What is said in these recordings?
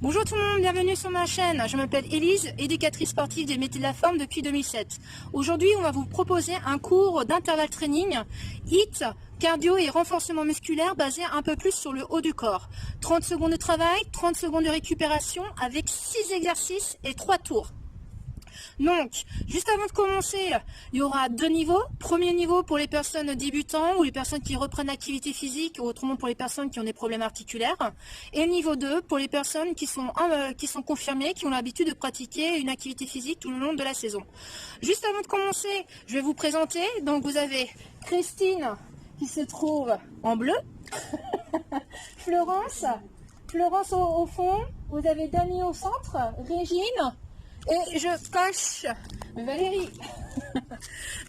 Bonjour tout le monde, bienvenue sur ma chaîne. Je m'appelle Élise, éducatrice sportive des métiers de la forme depuis 2007. Aujourd'hui, on va vous proposer un cours d'intervalle training, HIIT, cardio et renforcement musculaire basé un peu plus sur le haut du corps. 30 secondes de travail, 30 secondes de récupération avec 6 exercices et 3 tours. Donc, juste avant de commencer, il y aura 2 niveaux. Premier niveau pour les personnes débutants ou les personnes qui reprennent l'activité physique, ou autrement pour les personnes qui ont des problèmes articulaires. Et niveau 2 pour les personnes qui sont confirmées, qui ont l'habitude de pratiquer une activité physique tout le long de la saison. Juste avant de commencer, je vais vous présenter. Donc, vous avez Christine qui se trouve en bleu. Florence au fond. Vous avez Dani au centre. Régine. Et je coche Valérie.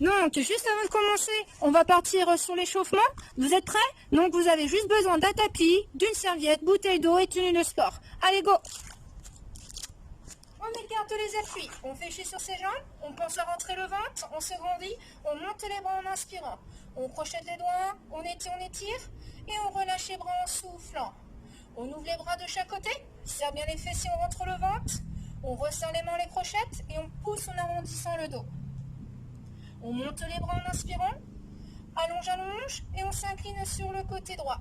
Donc, juste avant de commencer, on va partir sur l'échauffement. Vous êtes prêts? Donc, vous avez juste besoin d'un tapis, d'une serviette, bouteille d'eau et tenue de sport. Allez, go! On écarte les appuis, on fléchit sur ses jambes, on pense à rentrer le ventre, on se grandit, on monte les bras en inspirant. On crochette les doigts, on étire et on relâche les bras en soufflant. On ouvre les bras de chaque côté, serre bien les fessiers, on rentre le ventre. On resserre les mains, les crochettes et on pousse en arrondissant le dos. On monte les bras en inspirant, allonge et on s'incline sur le côté droit.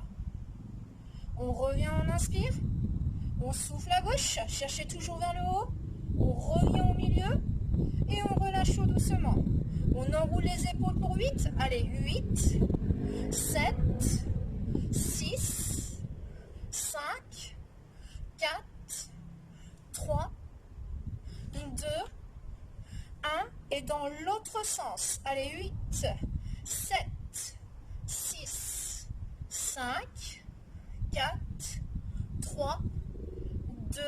On revient, on inspire, on souffle à gauche, cherchez toujours vers le haut, on revient au milieu et on relâche tout doucement. On enroule les épaules pour 8, allez 8, 7, 6, 5, 4, 3, 2, 1 et dans l'autre sens. Allez, 8, 7, 6, 5, 4, 3, 2,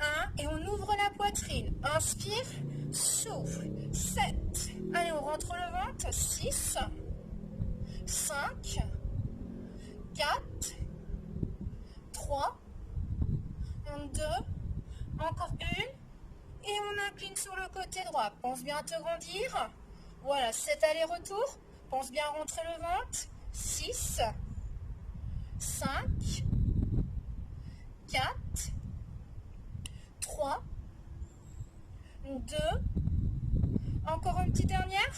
1 et on ouvre la poitrine. Inspire, souffle. 7. Allez, on rentre le ventre. 6, 5, 4, 3, 2, encore une. Et on incline sur le côté droit. Pense bien à te grandir. Voilà, 7 allers-retours. Pense bien à rentrer le ventre. 6, 5, 4, 3, 2. Encore une petite dernière.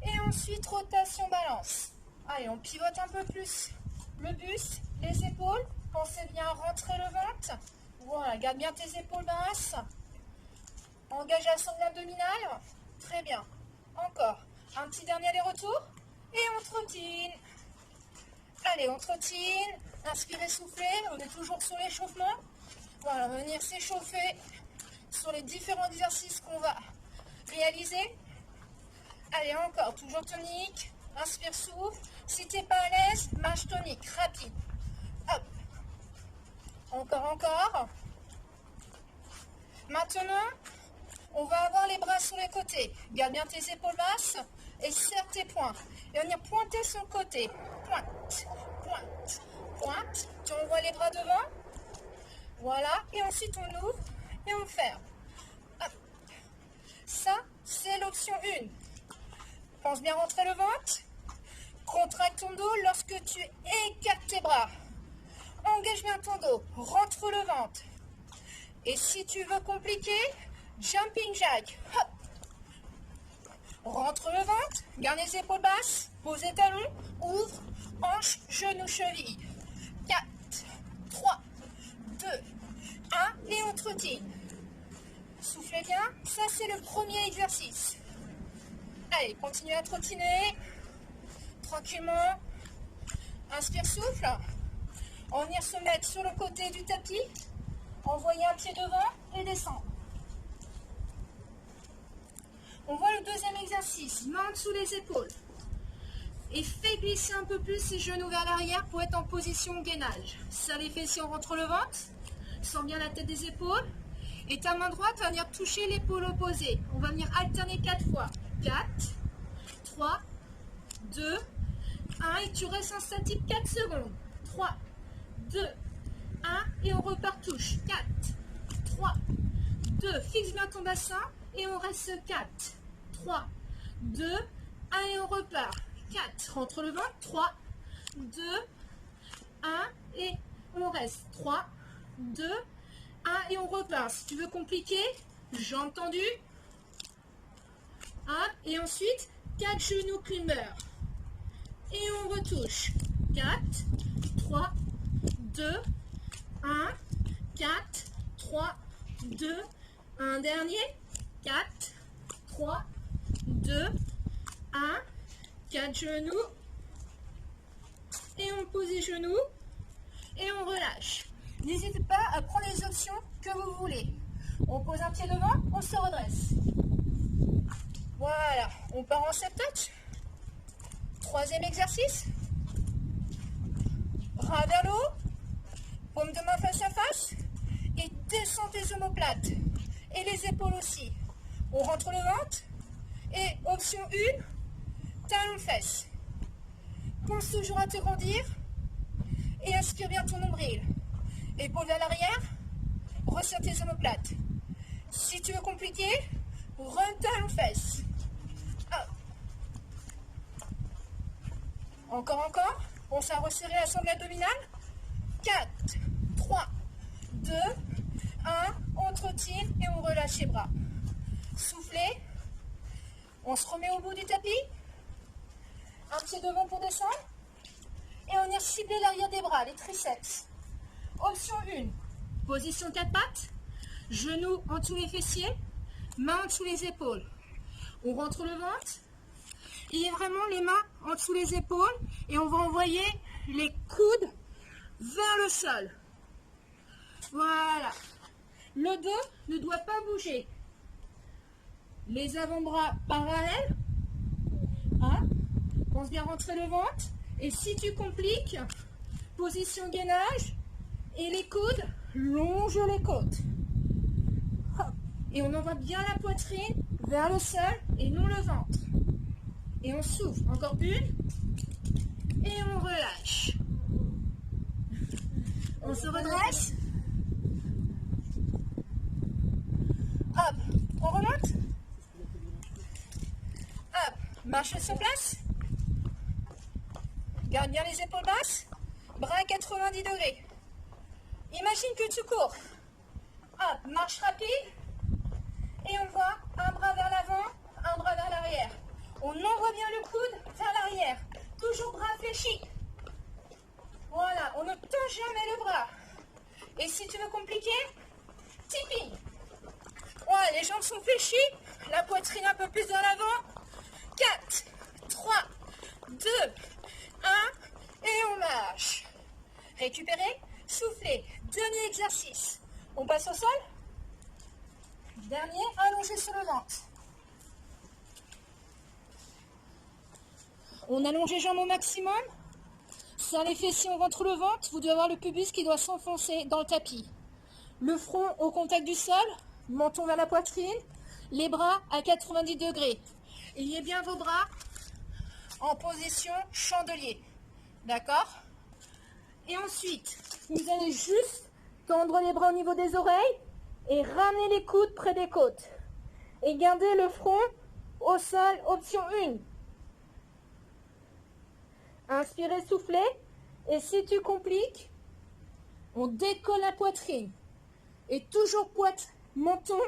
Et ensuite, rotation balance. Allez, on pivote un peu plus le buste, les épaules. Pensez bien à rentrer le ventre. Voilà, garde bien tes épaules basses. Engage la sangle abdominale. Très bien. Encore. Un petit dernier aller-retour. Et on trottine. Allez, on trottine. Inspirez, soufflez. On est toujours sur l'échauffement. Voilà, on va venir s'échauffer sur les différents exercices qu'on va réaliser. Allez, encore. Toujours tonique. Inspire, souffle. Si tu n'es pas à l'aise, marche tonique. Rapide. Hop. Encore. Maintenant, on va avoir les bras sur les côtés. Garde bien tes épaules basses et serre tes poings. Et on va venir pointer sur le côté. Pointe. Tu envoies les bras devant. Voilà. Et ensuite, on ouvre et on ferme. Hop. Ça, c'est l'option 1. Pense bien rentrer le ventre. Contracte ton dos lorsque tu écartes tes bras. Engage bien ton dos. Rentre le ventre. Et si tu veux compliquer, jumping jack. Hop. Rentre le ventre, garde les épaules basses, pose les talons, ouvre, hanche, genou, cheville. 4, 3, 2, 1 et on trottine. Soufflez bien, ça c'est le premier exercice. Allez, continuez à trottiner, tranquillement. Inspire, souffle. On va venir se mettre sur le côté du tapis. Envoyez un pied devant et descendre. On voit le deuxième exercice. Main en dessous les épaules. Et fais glisser un peu plus les genoux vers l'arrière pour être en position gainage. Serre les fessiers, on rentre le ventre. Sens bien la tête des épaules. Et ta main droite va venir toucher l'épaule opposée. On va venir alterner 4 fois. 4, 3, 2, 1. Et tu restes en statique 4 secondes. 3, 2, 1 et on repart touche. 4, 3, 2. Fixe bien ton bassin et on reste 4, 3, 2, 1 et on repart. 4, rentre le ventre. 3, 2, 1 et on reste. 3, 2, 1 et on repart. Si tu veux compliquer, jambes tendues. Hop, et ensuite, 4 genoux climber. Et on retouche. 4, 3, 2, 1, 4, 3, 2, un dernier. 4, 3, 2, 1, 4 genoux. Et on pose les genoux. Et on relâche. N'hésitez pas à prendre les options que vous voulez. On pose un pied devant, on se redresse. Voilà, on part en step touch. Troisième exercice. Bras vers le haut. Paume de main face à face. Et descends tes omoplates. Et les épaules aussi. On rentre le ventre. Et option 1, talon fesses. Pense toujours à te grandir. Et inspire bien ton nombril. Épaules vers l'arrière. Resserre tes omoplates. Si tu veux compliquer, run talon fesses. Encore. On s'est resserré la sangle abdominale. 4, 3, 2, 1. On trottine et on relâche les bras. Soufflez. On se remet au bout du tapis. Un pied devant pour descendre. Et on vient cibler l'arrière des bras, les triceps. Option 1. Position 4 pattes. Genoux en dessous les fessiers. Mains en dessous les épaules. On rentre le ventre. Il y a vraiment les mains en dessous les épaules et on va envoyer les coudes vers le sol. Voilà. Le dos ne doit pas bouger. Les avant-bras parallèles. Hein? Pense bien rentrer le ventre. Et si tu compliques, position gainage et les coudes, longe les côtes. Hop. Et on envoie bien la poitrine vers le sol et non le ventre. Et on souffle. Encore une. Et on relâche. On se redresse. Hop. On remonte. Hop. Marche sur place. Garde bien les épaules basses. Bras à 90 degrés. Imagine que tu cours. Hop. Marche rapide. Et on voit un bras vers l'avant, un bras vers l'arrière. On envoie bien le coude vers l'arrière. Toujours bras fléchis. Voilà, on ne touche jamais le bras. Et si tu veux compliquer, tipping. Voilà, les jambes sont fléchies. La poitrine un peu plus vers l'avant. 4, 3, 2, 1. Et on marche. Récupérez, soufflez. Dernier exercice. On passe au sol. Dernier, allongé sur le ventre. On allonge les jambes au maximum. Serre les fessiers, on rentre le ventre. Vous devez avoir le pubis qui doit s'enfoncer dans le tapis. Le front au contact du sol. Menton vers la poitrine. Les bras à 90 degrés. Ayez bien vos bras en position chandelier. D'accord? Et ensuite, vous allez juste tendre les bras au niveau des oreilles et ramener les coudes près des côtes. Et gardez le front au sol, option 1. Inspirez, soufflez. Et si tu compliques, on décolle la poitrine. Et toujours menton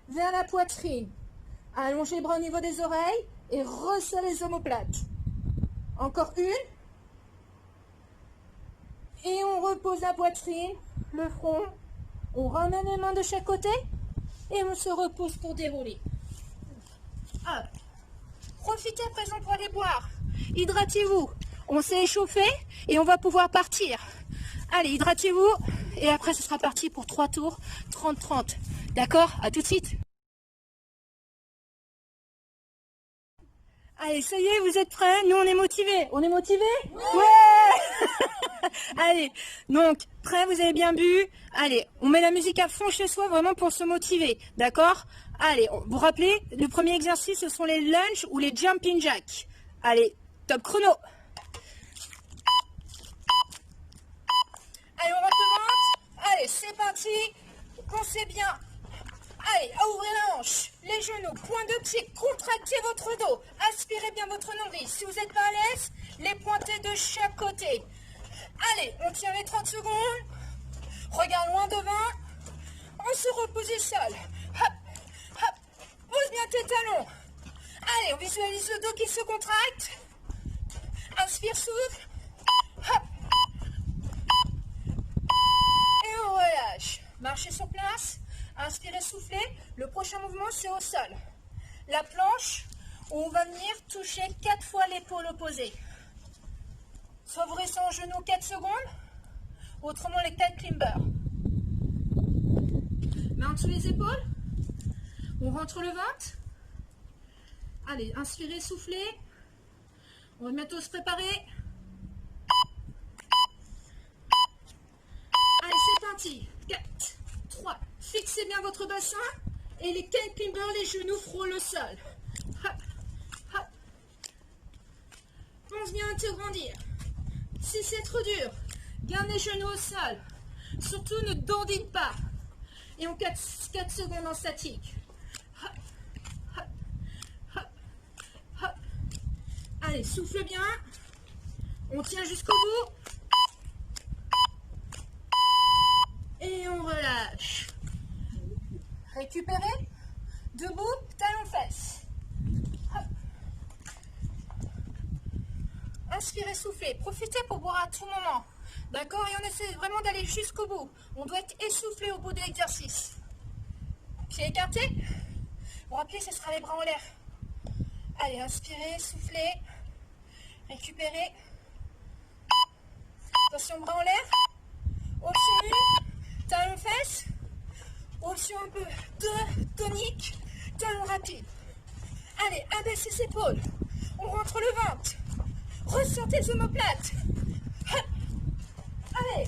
vers la poitrine. Allongez les bras au niveau des oreilles et resserrez les omoplates. Encore une. Et on repose la poitrine, le front. On ramène les mains de chaque côté et on se repose pour dérouler. Hop. Profitez à présent pour aller boire. Hydratez-vous. On s'est échauffé et on va pouvoir partir. Allez, hydratez-vous et après ce sera parti pour 3 tours, 30-30. D'accord? À tout de suite. Allez, ça y est, vous êtes prêts? Nous, on est motivés. On est motivés? Ouais. Allez, donc, prêts, vous avez bien bu? Allez, on met la musique à fond chez soi vraiment pour se motiver. D'accord? Allez, vous vous rappelez, le premier exercice, ce sont les lunges ou les jumping jacks. Allez, top chrono. Allez, on rentre le ventre. Allez, c'est parti. Pensez bien. Allez, à ouvrir la hanche, les genoux, point de pied, contractez votre dos, aspirez bien votre nombril. Si vous n'êtes pas à l'aise, les pointez de chaque côté. Allez, on tient les 30 secondes. Regarde loin devant. On se repose au sol. Hop, hop. Pose bien tes talons. Allez, on visualise le dos qui se contracte. Inspire, souffle. Hop. Et on relâche. Marchez sur place. Inspirez, soufflez. Le prochain mouvement, c'est au sol. La planche, on va venir toucher 4 fois l'épaule opposée. Soit vous restez en genou 4 secondes, autrement les 4 climbers. Main en dessous les épaules. On rentre le ventre. Allez, inspirez, soufflez. On va bientôt se préparer. Allez, c'est parti. 4, 3. Fixez bien votre bassin. Et les 4 climbers, les genoux frôlent le sol. Hop, hop. Pense bien à te grandir. Si c'est trop dur, garde les genoux au sol. Surtout, ne dandine pas. Et on 4 secondes en statique. Hop, hop, hop, hop. Allez, souffle bien. On tient jusqu'au bout. Et on relâche. Récupérez. Debout, talons fesses. Hop. Inspirez, soufflez. Profitez pour boire à tout moment. D'accord? Et on essaie vraiment d'aller jusqu'au bout. On doit être essoufflé au bout de l'exercice. Pieds écartés. Vous rappelez, ce sera les bras en l'air. Allez, inspirez, soufflez. Récupérez. Attention, bras en l'air. Option 1, talons fesses. Option un peu 2, tonique. Talons rapides. Allez, abaissez les épaules. On rentre le ventre. Ressortez les omoplates. Hop. Allez.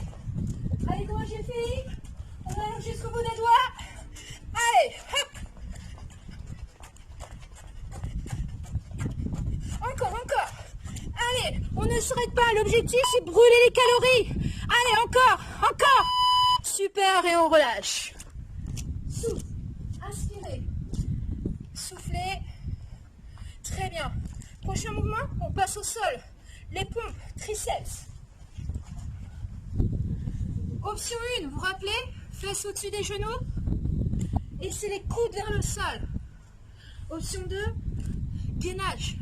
Allez, comment j'ai fait? On allonge jusqu'au bout des doigts. Allez, hop. Encore. Allez, on ne s'arrête pas. L'objectif, c'est de brûler les calories. Allez, encore. Super, et on relâche. Souffle. Inspirez. Soufflez. Très bien. Prochain mouvement, on passe au sol. Les pompes, triceps. Option 1, vous vous rappelez, fesses au-dessus des genoux. Et c'est les coudes vers le sol. Option 2, gainage.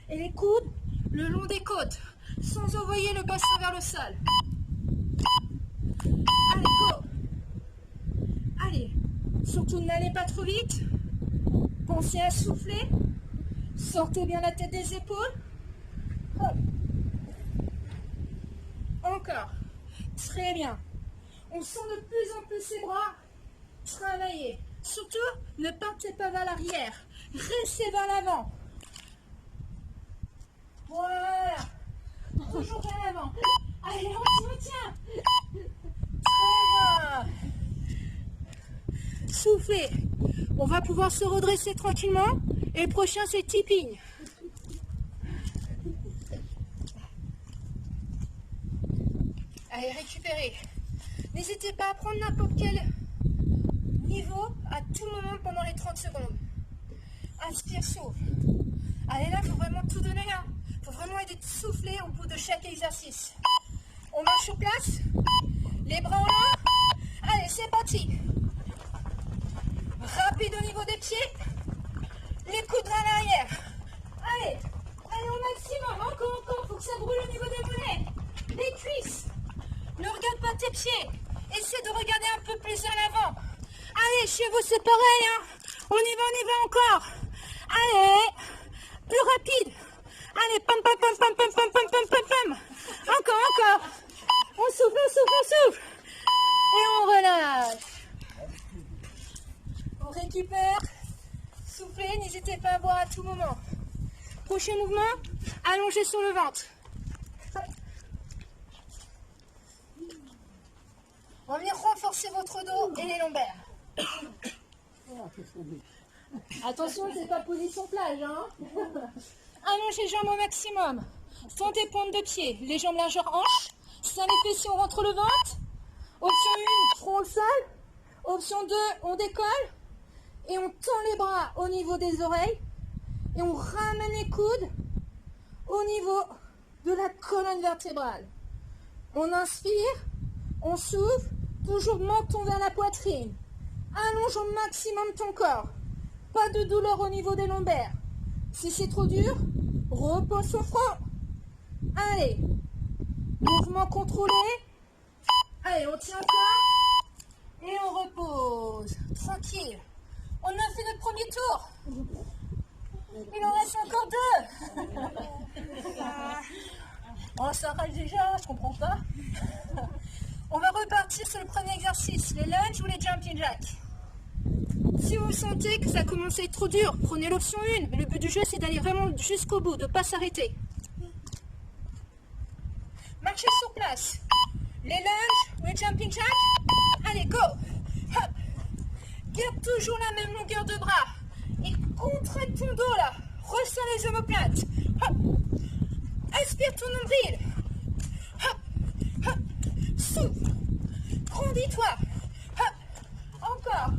Et les coudes le long des côtes, sans envoyer le bassin vers le sol. Allez, go. Allez, surtout n'allez pas trop vite. Pensez à souffler. Sortez bien la tête des épaules. Hop. Encore. Très bien. On sent de plus en plus ses bras travailler. Surtout, ne partez pas vers l'arrière. Restez vers l'avant. Voilà. Toujours vers l'avant. Allez, on se retient. Très bien. Soufflez. On va pouvoir se redresser tranquillement. Et le prochain, c'est tipping. Allez, récupérez. N'hésitez pas à prendre n'importe quel niveau à tout moment pendant les 30 secondes. Inspire, souffle. Allez, là, il faut vraiment tout donner. Il faut vraiment aider de souffler au bout de chaque exercice. On marche sur place. Les bras en l'air. Allez, c'est parti. Rapide au niveau des pieds. Les coudes à l'arrière. Allez, au maximum. Encore. Faut que ça brûle au niveau des mollets. Les cuisses. Ne regarde pas tes pieds. Essaie de regarder un peu plus à l'avant. Allez, chez vous, c'est pareil. On y va encore. Allez, plus rapide. Allez, pam. Encore. On souffle. Et on relâche. On récupère. Soufflez, n'hésitez pas à boire à tout moment. Prochain mouvement, allongez sur le ventre. On va venir renforcer votre dos et les lombaires. Attention, c'est pas position plage. Allongez les jambes au maximum. Tendez pointe de pied, les jambes largeur hanche. Serre les fessiers, on rentre le ventre. Option 1, front au sol. Option 2, on décolle. Et on tend les bras au niveau des oreilles. Et on ramène les coudes au niveau de la colonne vertébrale. On inspire, on souffle, toujours menton vers la poitrine. Allonge au maximum ton corps. Pas de douleur au niveau des lombaires. Si c'est trop dur, repose sur front. Allez, mouvement contrôlé. Allez, on tient encore et on repose. Tranquille. On a fait notre premier tour. Il en reste encore deux. Oh, ça râle déjà, je comprends pas. On va repartir sur le premier exercice, les lunges ou les jumping jacks. Si vous sentez que ça commence à être trop dur, prenez l'option 1. Mais le but du jeu, c'est d'aller vraiment jusqu'au bout, de ne pas s'arrêter. Marchez sur place. Les lunges ou les jumping jacks. Allez, go. Hop. Garde toujours la même longueur de bras. Et contracte ton dos là. Ressens les omoplates. Hop. Aspire ton nombril. Hop. Hop. Souffle. Grandis-toi. Hop. Encore.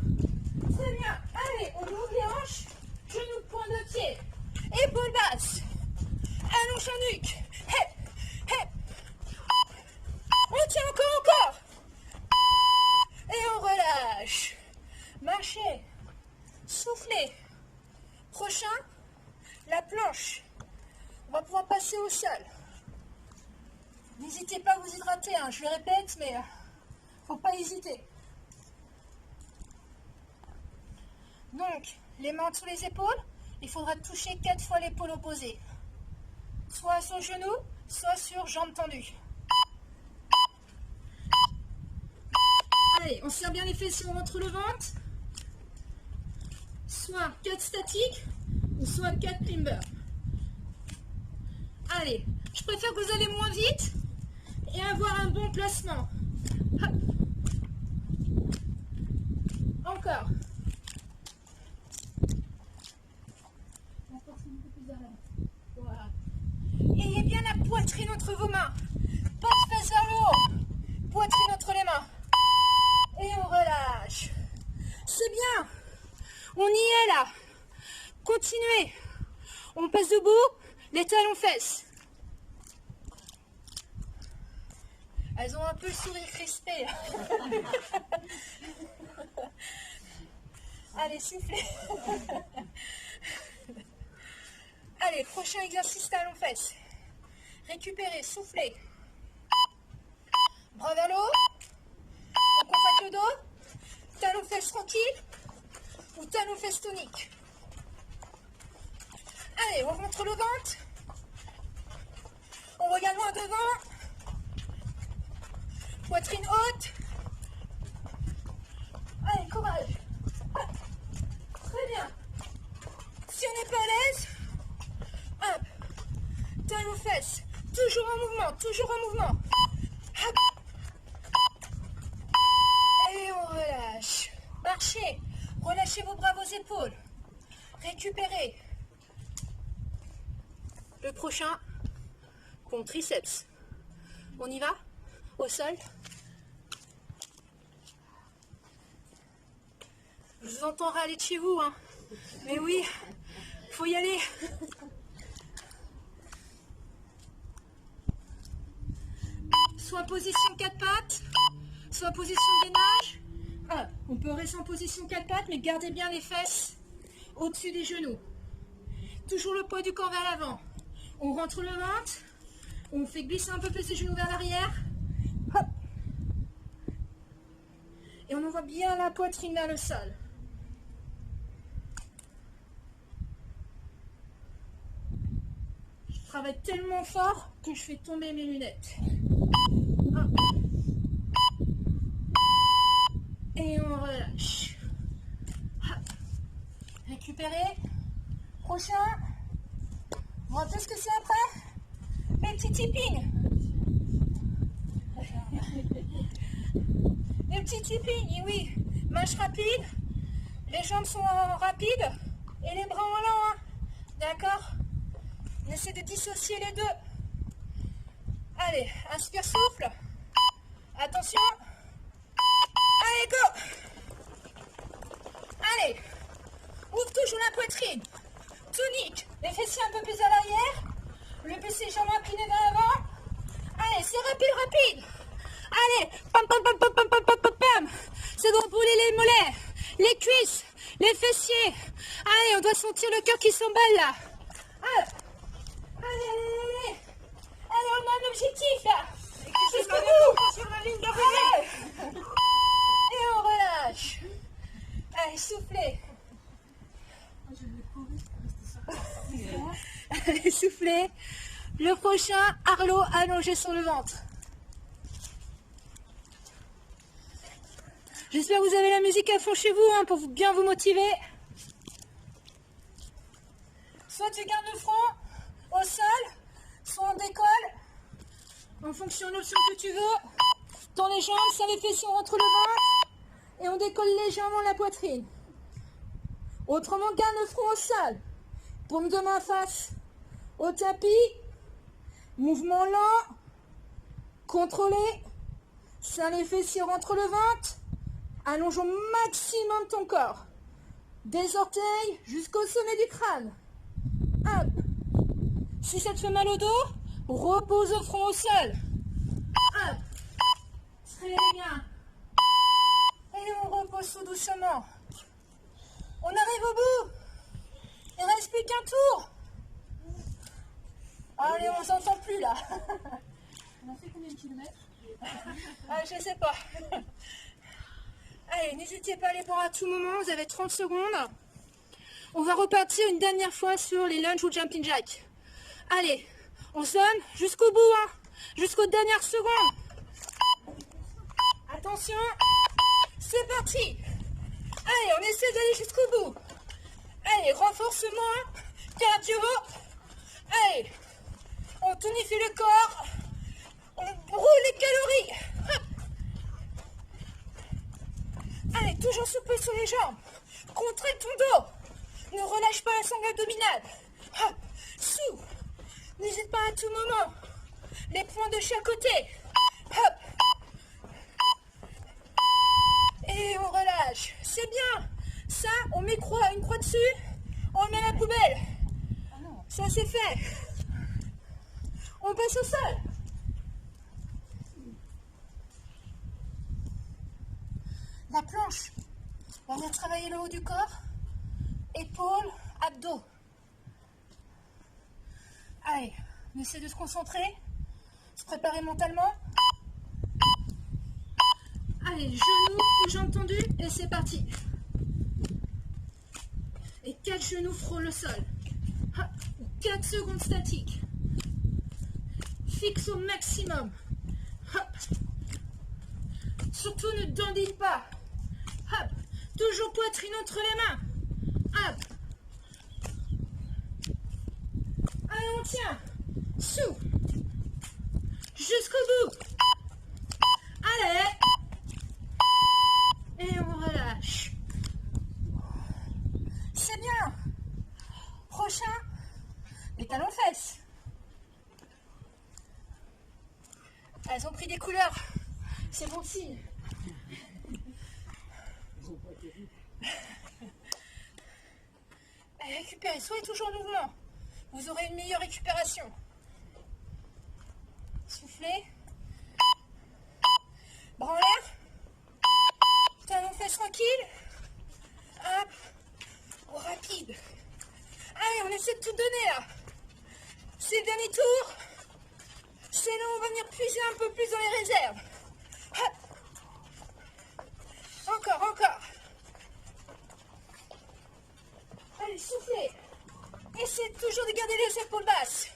Très bien. Allez, on ouvre les hanches. Genoux, point de pied. Épaules basses. Allonge la nuque. Hep. Hep. On tient encore. Et on relâche. Marchez. Soufflez. Prochain, la planche. On va pouvoir passer au sol. N'hésitez pas à vous hydrater, hein. Je le répète, mais faut pas hésiter. Donc, les mains sous les épaules, il faudra toucher 4 fois l'épaule opposée. Soit sur genou, soit sur jambe tendue. Allez, on serre bien les fessiers, on rentre le ventre. Soit 4 statiques, ou soit 4 climbers. Allez, je préfère que vous allez moins vite et avoir un bon placement. Hop. Encore. Voilà. Ayez bien la poitrine entre vos mains. Pas de face vers le haut. Poitrine entre les mains. Et on relâche. C'est bien. On y est là. Continuez. On passe debout. Les talons fesses. Elles ont un peu le sourire crispé. Allez, soufflez. Allez, prochain exercice talons fesses. Récupérez, soufflez. Bras vers le haut. On contracte le dos. Talons fesses tranquille. Ou talons fesses toniques. Allez, on remonte le ventre. On regarde loin devant. Poitrine haute. Allez, courage. Très bien. Si on n'est pas à l'aise, hop. Talons fesses. Toujours en mouvement, toujours en mouvement. Hop. Et on relâche. Marchez. Relâchez vos bras, vos épaules. Récupérez. Le prochain, pompe triceps. On y va? Au sol. Je vous entends râler de chez vous, hein. Mais oui, faut y aller. Soit position 4 pattes, soit position gainage. Ah, on peut rester en position 4 pattes, mais gardez bien les fesses au-dessus des genoux. Toujours le poids du corps vers l'avant. On rentre le ventre, on fait glisser un peu plus les genoux vers l'arrière. Hop. Et on envoie bien la poitrine vers le sol. Je travaille tellement fort que je fais tomber mes lunettes. Hop. Et on relâche. Hop. Récupérez. Prochain. Vous vous rappelez ce que c'est après? Les petits tipping. Les petits tipping, oui. Marche rapide. Les jambes sont rapides. Et les bras en lent. Hein. D'accord? On essaie de dissocier les deux. Allez, inspire, souffle. Attention. Allez, go. Allez. Ouvre toujours la poitrine. Tonique. Les fessiers un peu plus à l'arrière. Le but c'est les jambes inclinées vers l'avant. Allez, c'est rapide, rapide. Allez, pam, pam, pam, pam, pam, pam, pam, pam, pam. Ça doit brûler les mollets. les cuisses, les fessiers. Allez, on doit sentir le cœur qui s'emballe là. Allez, allez. Allez, on a un objectif là. Jusqu'au bout. Sur la ligne d'arrivée. Allez. Et on relâche. Allez, soufflez. Allez, soufflez. Le prochain, Arlo allongé sur le ventre. J'espère que vous avez la musique à fond chez vous pour bien vous motiver. Soit tu gardes le front au sol, soit on décolle. En fonction de l'option que tu veux. Tends les jambes, ça les fessiers entre le ventre. Et on décolle légèrement la poitrine. Autrement, garde le front au sol. Paume de main face au tapis. Mouvement lent. Contrôlé. Serre les fessiers entre le ventre. Allonge au maximum ton corps. Des orteils jusqu'au sommet du crâne. Hop. Si ça te fait mal au dos, repose au front au sol. Hop. Très bien. Et on repose tout doucement. On arrive au bout. Il ne reste plus qu'un tour. Allez, on s'entend plus là. On a fait combien de kilomètres? Je sais pas. Allez, n'hésitez pas à aller boire à tout moment, vous avez 30 secondes. On va repartir une dernière fois sur les lunges ou jumping jack. Allez, on sonne jusqu'au bout, jusqu'aux dernières secondes. Attention, c'est parti. Allez, on essaie d'aller jusqu'au bout. Allez, renforcement, cardio. Allez, on tonifie le corps. On brûle les calories. Hop. Allez, toujours souple sur les jambes. Contracte ton dos. Ne relâche pas la sangle abdominale. Hop. Sous. N'hésite pas à tout moment. Les poings de chaque côté. Hop. Et on relâche. C'est bien. Ça, on met une croix dessus. On le met à la poubelle. Ça, c'est fait. On passe au sol. La planche. On va travailler le haut du corps. Épaules, abdos. Allez, on essaie de se concentrer. Se préparer mentalement. Allez, genoux ou jambes tendues. Et c'est parti. Et 4 genoux frôlent le sol. 4 secondes statiques. Fixe au maximum. Hop. Surtout ne dandine pas. Hop. Toujours poitrine entre les mains. Hop. Allez, on tient. Sous. Jusqu'au bout. Allez. Et on relâche. C'est bien. Prochain, les talons fesses. Elles ont pris des couleurs. C'est bon signe. Allez, récupérez. Soyez toujours en mouvement. Vous aurez une meilleure récupération. Soufflez. Bras en l'air. Talons fesses tranquille. Hop. Rapide. Allez, on essaie de tout donner là. C'est le dernier tour. C'est là où on va venir puiser un peu plus dans les réserves. Hop. Encore. Allez, soufflez. Essayez toujours de garder les épaules basses.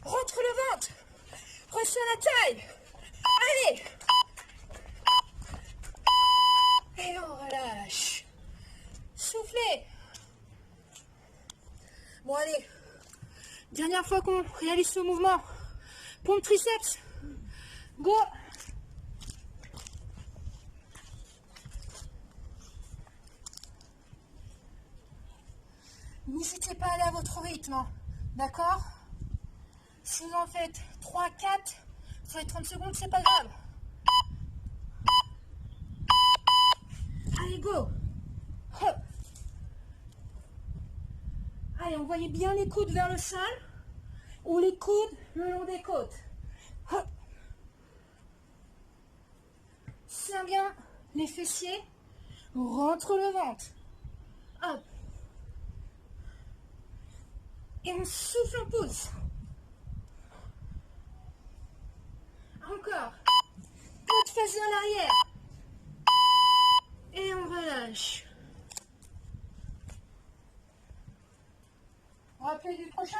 Rentre le ventre. Resserre la taille. Allez. Et on relâche. Soufflez. Bon, allez. Dernière fois qu'on réalise ce mouvement. Pompe triceps. Go. N'hésitez pas à aller à votre rythme. D'accord? Si vous en faites 3, 4, sur les 30 secondes, c'est pas grave. Allez, go. Hop. Allez, envoyez bien les coudes vers le sol ou les coudes le long des côtes. Hop. Serre bien les fessiers. On rentre le ventre. Hop. Et on souffle, on pousse. Encore. Côte face vers l'arrière. Et on relâche. Rappelez du prochain.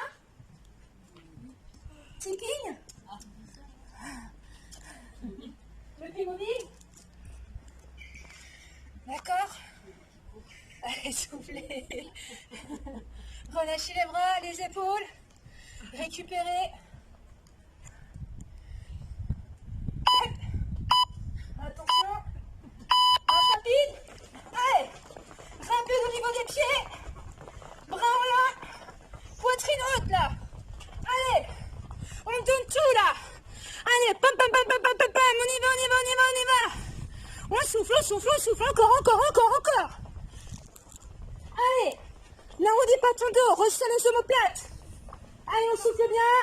Ticking. Le pied mobile. D'accord. Allez, soufflez. Relâchez les bras, les épaules. Récupérez. Attention. Marche rapide. Allez. Rapide au niveau des pieds. Bras en l'air. Poitrine haute là. Allez. On donne tout là. Allez. Pam, pam, pam, pam, pam, pam, pam. On y va, on y va, on y va, on y va. On souffle, on souffle, on souffle. Encore, encore, encore, encore. Allez. La roue des pas ton dos. Resserre les omoplates. Allez, on souffle bien.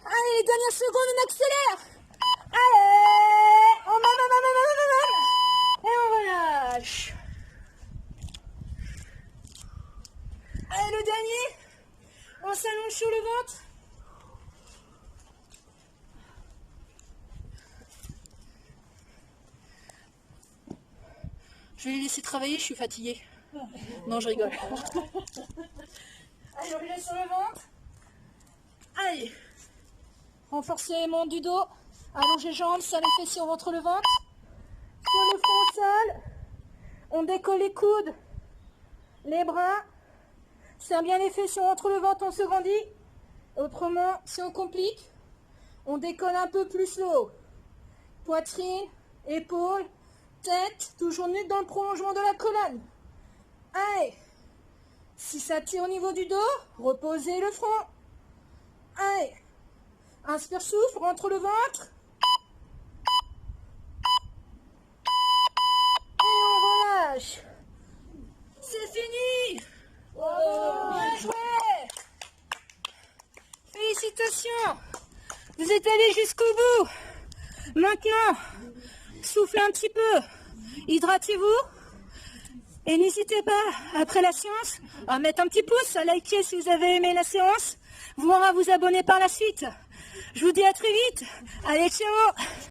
Allez, les dernières secondes, on accélère. Allez. On va, et on relâche. Allez, le dernier. On s'allonge sur le ventre. Je vais les laisser travailler, je suis fatiguée. Non, je rigole. Allez, on les laisse sur le ventre. Allez. Renforcez les membres du dos. Allongez les jambes, serre les fessiers, on rentre le ventre. Sur le front au sol. On décolle les coudes. Les bras. Serre bien les fessiers, on rentre le ventre, on se grandit. Autrement, si on complique, on décolle un peu plus le haut. Poitrine, épaules, tête, toujours nuque dans le prolongement de la colonne. Allez. Si ça tire au niveau du dos, reposez le front. Allez. Inspire, souffle, rentre le ventre. Et on relâche. C'est fini. Bien joué. Félicitations. Vous êtes allés jusqu'au bout. Maintenant, soufflez un petit peu. Hydratez-vous. Et n'hésitez pas, après la séance, à mettre un petit pouce, à liker si vous avez aimé la séance, voire à vous abonner par la suite. Je vous dis à très vite. Allez, ciao!